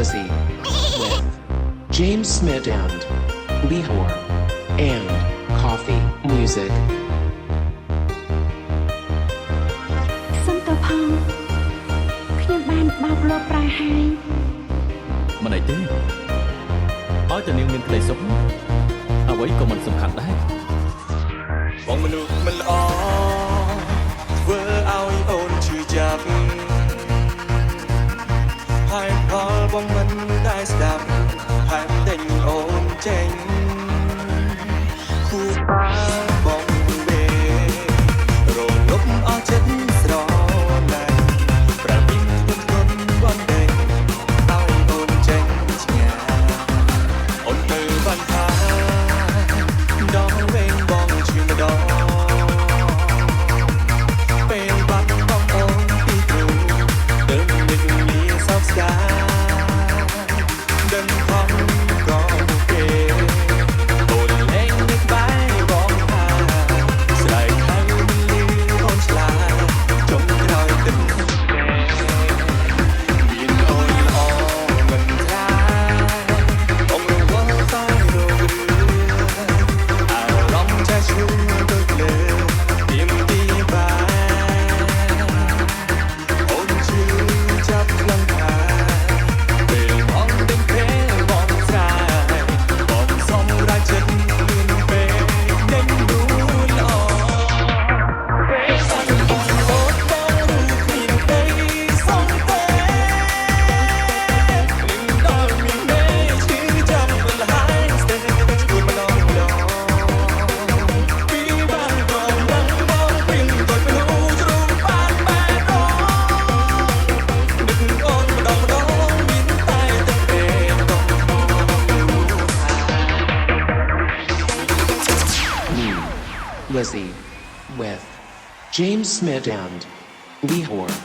Lizzie with James Smith and Lee Hoare and Coffee Music. សុំតើផងខ្ញុំបានបោកលបប្រាហើយមិនអីទេឲ្យតែនាងមានក្តីសុខអ្វីក៏មិនសំខាន់ដែរបងមនុស្សមិនល្អធ្វើឲ្យអូនឈឺចាប់ហើយផលបងមិនได้ស្ដាប់ហើយដេញអូនចេញគូប៉ាបងវេរលប់អស់ចិត្តស្រឡាញ់ប្រពៃខ្លួនបងដេញឲ្យអូនចេញឆ្ងាយអូនទៅបានថាដល់វេងបងឈឺម្ដងពេលបាត់បងអូនទីគ្រូដើមនឹកមានសោកស្ដាយដឹងខំក៏មុខគេអូនលេងនឹកបែបបងថាស្រ័យខៅមិនលឺអូនឆ្លាតចុងក្រោយទឹកមានអូនល្អមិនខ្លាចបងរវល់តែរងអារម្មណ៍ចាស់ឈឺទៅលើទៀមទីបាយអូនជឿចាប់ខ្លាំងថាពេលបងទឹកពេលបងស្រែបងសំរាជចិត្តមានពេលដេញដួលល្អពេលសាច់បងអូនបងគ្មានទេសំទេលឹងដល់មានមេឈឺចាំមិនហើយស្ទើរជួយម្ដងពីបានក៏ដឹងបងពីងទៅភ្លូជ្រុំបានបែបរនឹកអូនម្ដងមានតែទឹកពេលបង Lizzie with James Smith and Lee Hoare.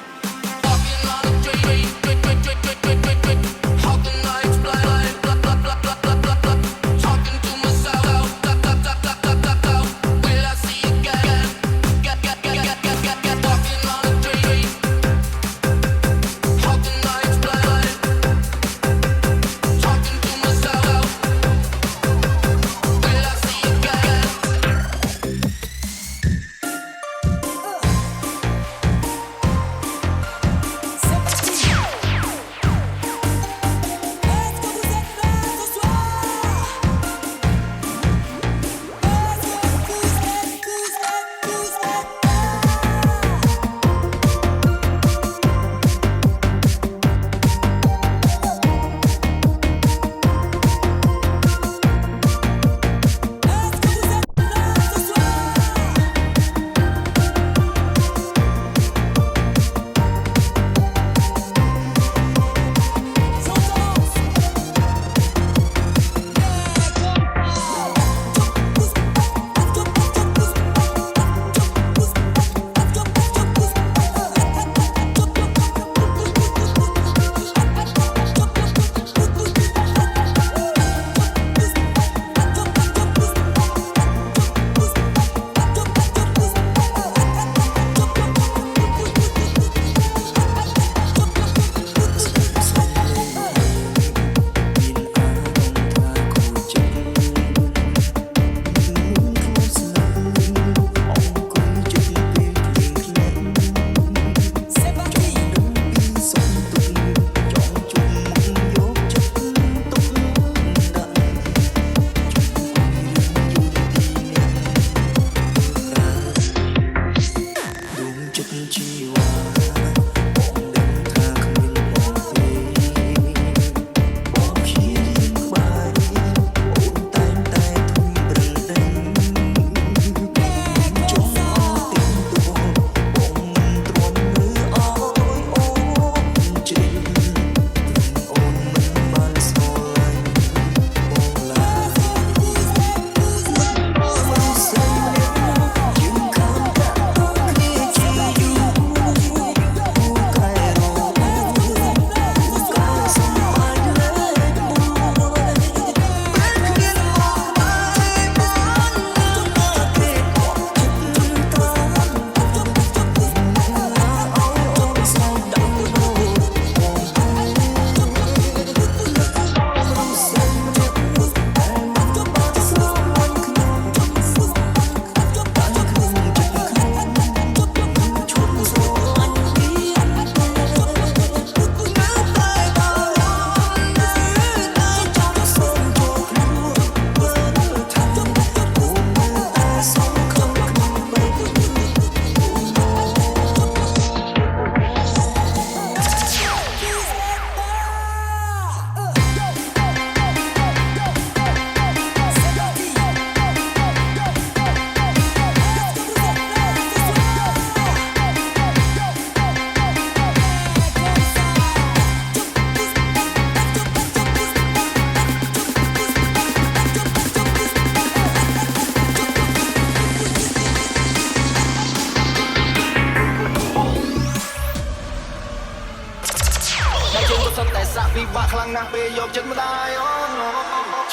ពីបាក់ខ្លាំងណាស់ពេលយកចិត្តម្ដាយអូ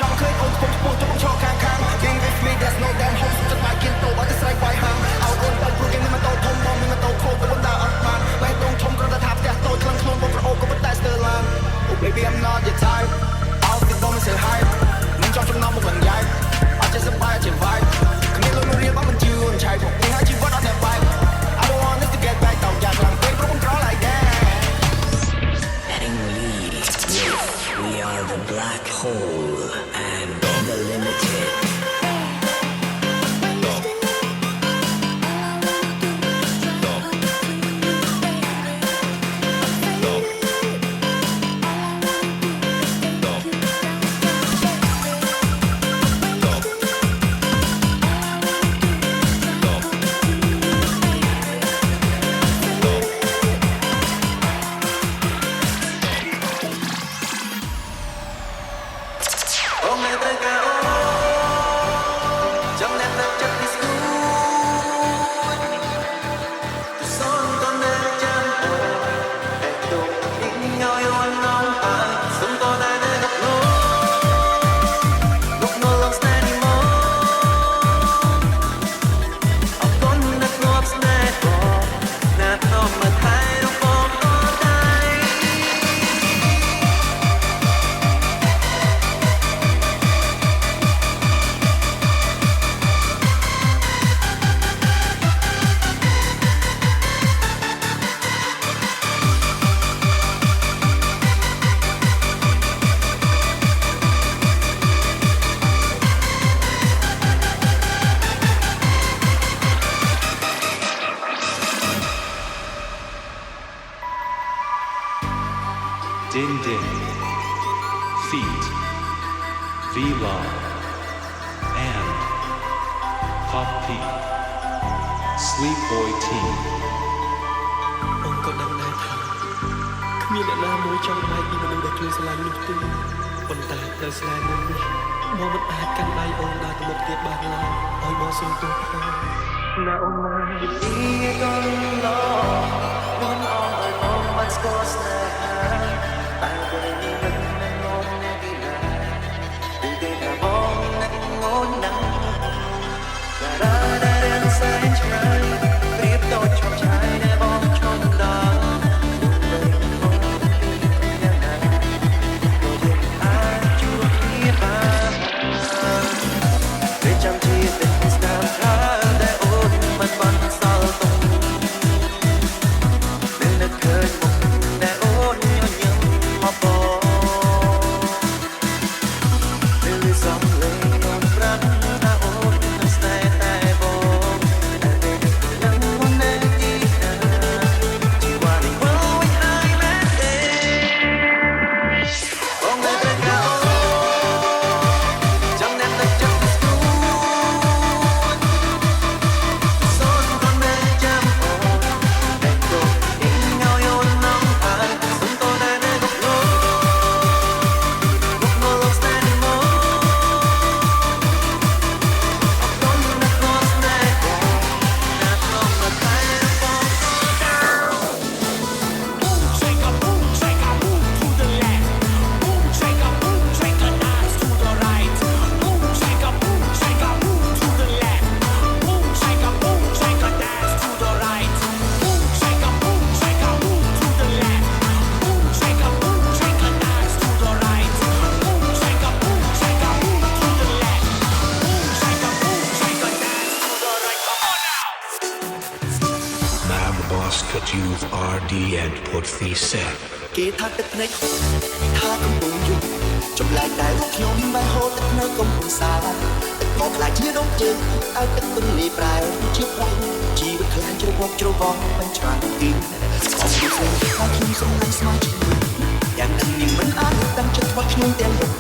ចង់ឃើញអូនខ្ពស់ខ្ពស់ទៅឈរខាង King with me there's no damn hope ចិត្តបាយគៀនតោបើតែស្រែកវាយហាងអោអូនទៅព្រោះគេមានម៉ូតូធំមកមានម៉ូតូខូចក៏មិនដើរអត់បានបេះដូងធំគ្រាន់តែថាផ្ទះតូចខ្លាំងខ្លួនបងប្រអូក៏មិនតែស្ទើរឡើង Oh baby I'm not your type អោគេdon't say hi មិនចង់ចំណោមមកឡើងយ៉ៃអត់ចេះសប្បាយចេះ vibe គ្មានលុយមករៀលបើមិនជឿនឆៃពួកនេះហើយជីវិតអត់តែបែក I don't want this to get back តោកយ៉ាងខ្លាំងពេកព្រោះខ្ញុំក្រlike that Heading lead, we are the black hole and the limited. Din Din, Feet, V-Log, and Pop P, Sleep Boy Team. អូនក៏ដឹងដែរថាគ្មានអ្នកណាមួយចង់បែកពីមនុស្សដែលខ្លួនស្រឡាញ់នោះទេប៉ុន្តែត្រូវស្នេហ៍មួយនេះបងមិនអាចកាន់ដៃអូនដើរទៅមុខទៀតបានឡើយឲ្យបងសុំទោសផងណាអូនណាពីកូនឡោបងអងឲ្យបងមិនស្គាល់ស្នេហាតែពេលនេះមិនងងទីណាពីតែបងនឹងងងណាស់តែដែលសែនឆ្ងាយព្រៀបតូចឈប់ឆ្ងាយដែលបងឈប់ដល់ចាំជាទឹកស្នាមថាតែអូនមិនបានសល់ទុំពេលនឹកឃើញមុខតែអូនញញឹមមកបងពេលសំលេងអូនប្រាប់ថាអូននឹងស្នេហ៍តែបងតែពេលនឹកឡើងមុននៅទីណាជីវ៉ានេះវិញហើយមែនទេបងនៅតែកោចាំតែទឹកចិត្តUse RD and put the set គេថាទឹកភ្នែកថាកំពុងយំចម្លែកតែពួកខ្ញុំបានហូរទឹកភ្នែកកំពុងសាមកខ្លាចជារងជើងឲ្យទឹកទន្លេប្រែជាប្រាំងជីវិតខ្លាចជ្រវជ្រវមិនច្រើនទីអស់ពីស្រីថាខ្ញុំសំឡាញ់ស្មោះជាមួយយ៉ាងនឹងនាងមិនអាចតាំងចិត្តរបស់ខ្ញុំទាំងយប់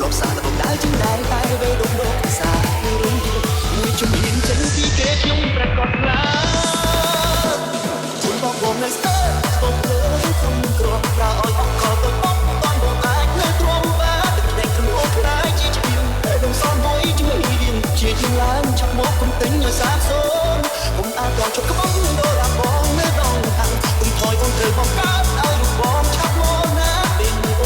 លោកសាទៅដើរជាដែរតែវេដងលោកសាមួយជំនាញចិនពីគេខ្ញុំប្រកាសខ្លាំងបងនៅស្ទើរបងលើខ្ញុំគ្រាន់ប្រើឲ្យអកលទៅបងតន់បងអាចនៅទ្រាំបានទឹកតែខ្លួនខ្លាយជាជំនឿតែដងសំមួយជួយរៀនជាជាឡើងឆាប់មកគុំទិញឲ្យសាបសូន្យកុំអាចបងជប់ក្បោះដោយបងនៅដងខាងគុំថយបងត្រូវបងកើតឲ្យបងឆាប់មកណាពេលអូ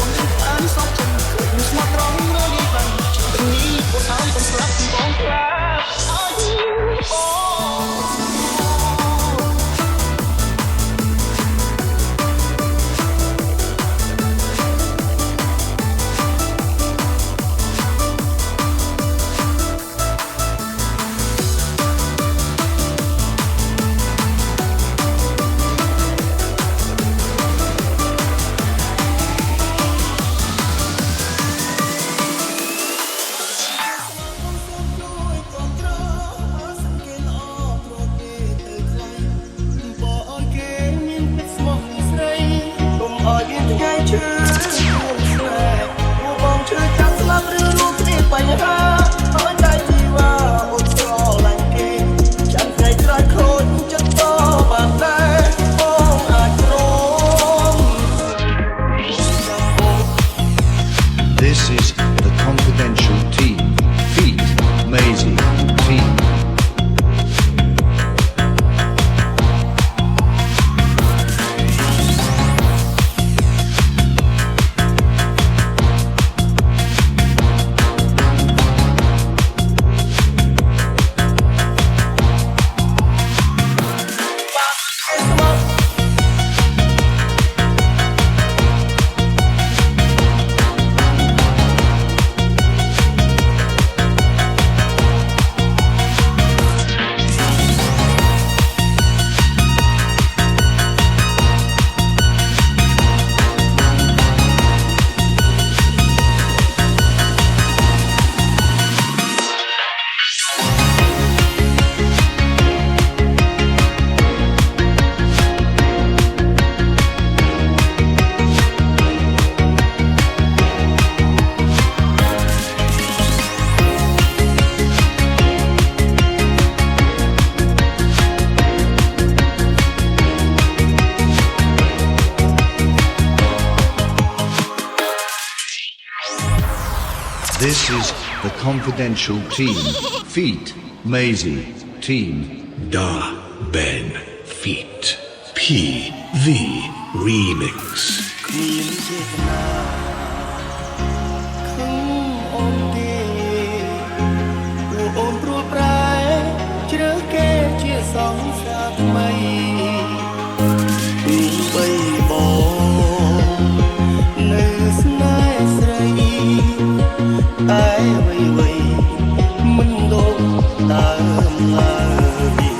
ឈឺស្នេហ៍ពួកបងឈឺចាំស្លាប់ឬលោកគ្នាបញ្ហាហើយតែជីវ៉ាអូនស្រឡាញ់គេចាំថ្ងៃក្រោយខូចចិត្តតបានដែរបងអាចព្រម This is the confidential team. Feet, Maisie, team. This is the confidential team. Feet, Maisie, team. Da Ben Feet PV Remix គ្មានចេតនាខឹងអូនទេព្រោះអូនព្រួយប្រែជ្រើសគេជាសង្សារថ្មីពីបីបងនៅស្នេហ៍ស្រីតែអ្វីៗមិនដូចដើមឡើយ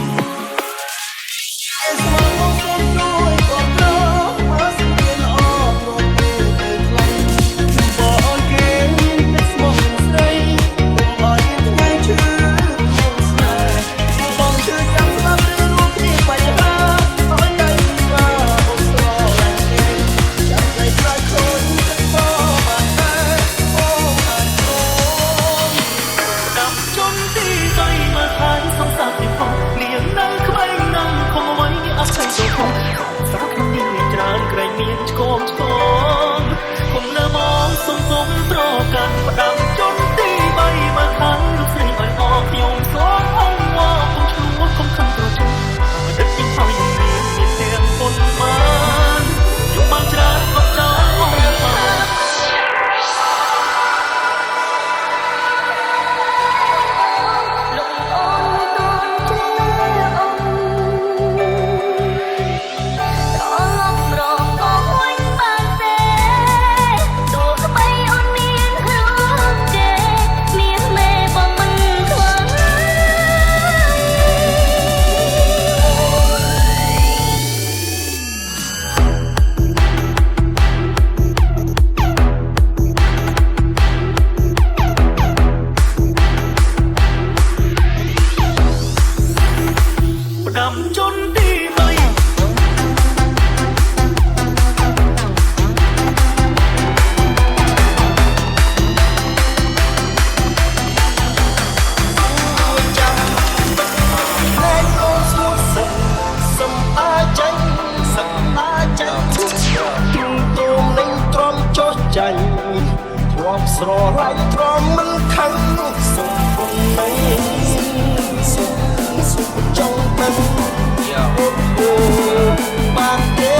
ចាញ់ធ្លាប់ស្រឡាញ់ទ្រាំមិនខឹងសុំគុណនៃសុំចង់ដឹងបានទេ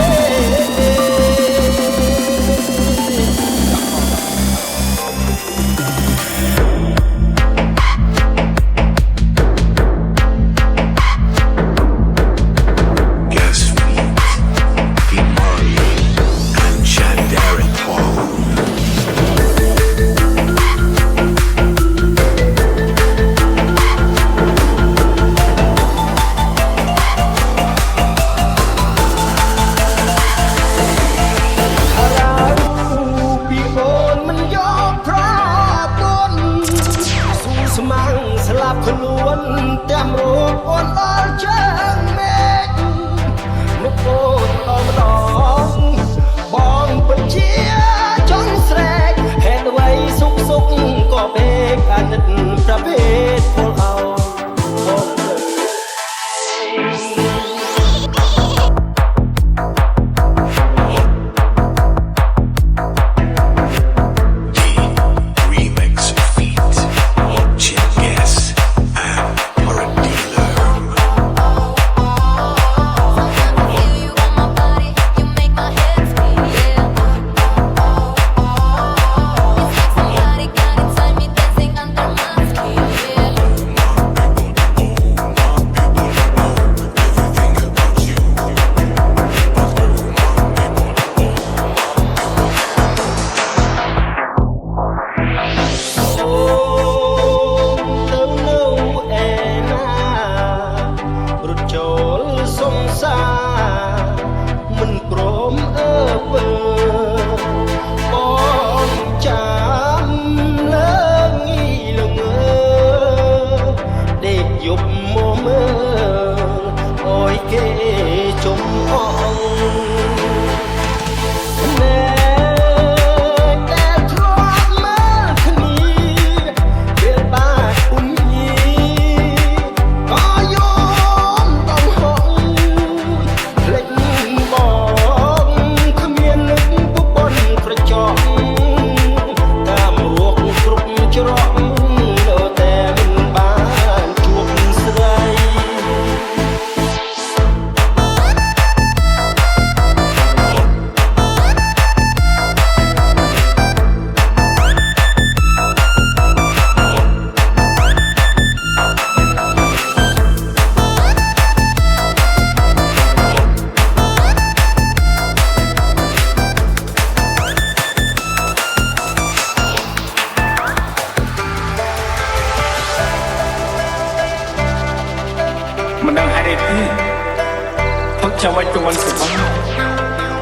Paul.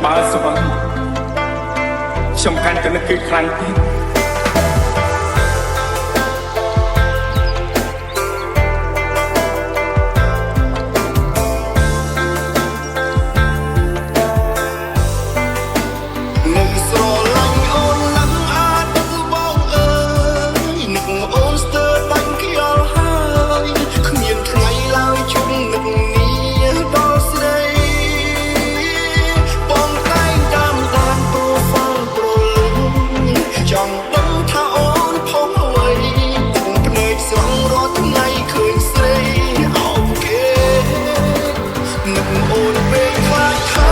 បើស្វឹងខ្ញុំកាន់តែនឹកគឺខ្លាំងទៀត នឹកស្រឡាញ់អូនណាស់អាចដឹងបងអើយនឹកអូនស្ទើរបាញ់ខ្យល់ហើយគ្មានថ្ងៃឡើយជុំនឹកនេះដល់ស្រីបងតែងតាមដានប្រូហ្វាល់ប្រូលឹងចង់ដឹងថាអូនផុសអ្វីទឹកភ្នែកស្រង់រាល់ថ្ងៃឃើញស្រីអោបគេនឹកអូនពេលខ្លាចថា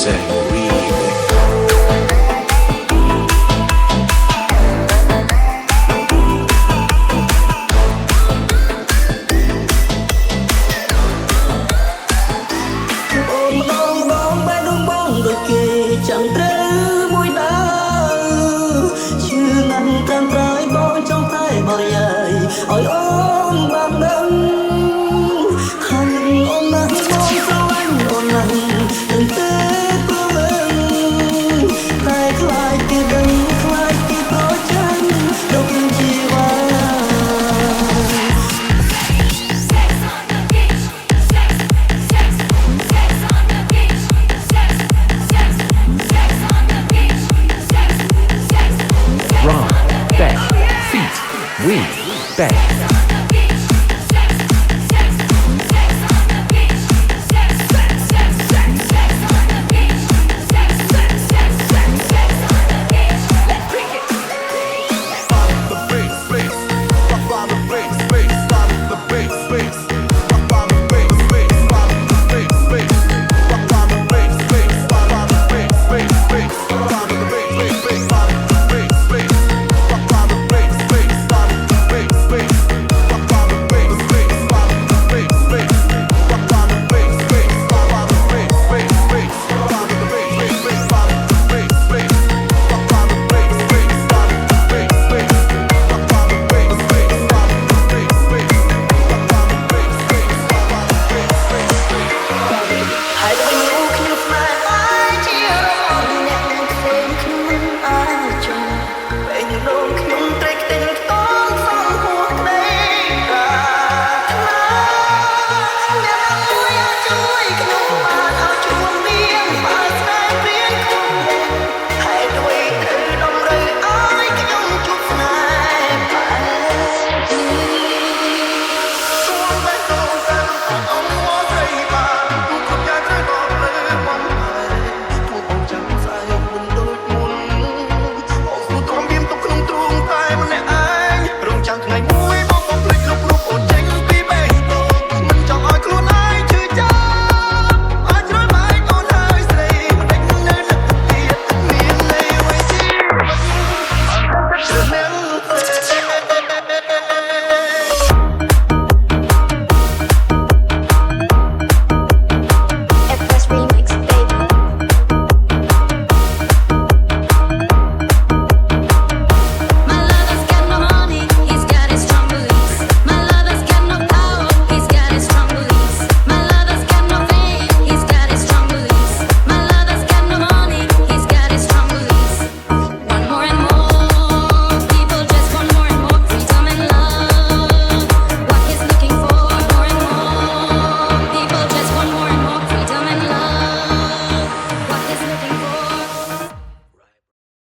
Sang remix. អូនបងបងបែរដងបងដូចគេchẳngត្រូវមួយដើជឿណាស់តាមត្រៃបងចង់តែបរិយាយឲ្យអូនបានដឹងខាងអូនណាស់បងស្រឡាញ់អូនណាស់ទាំងទេព្រមតែខ្លាចគេដឹងខ្លាចគេប្រចាំដូចជីវ៉ា Rock, back, feet, we, back.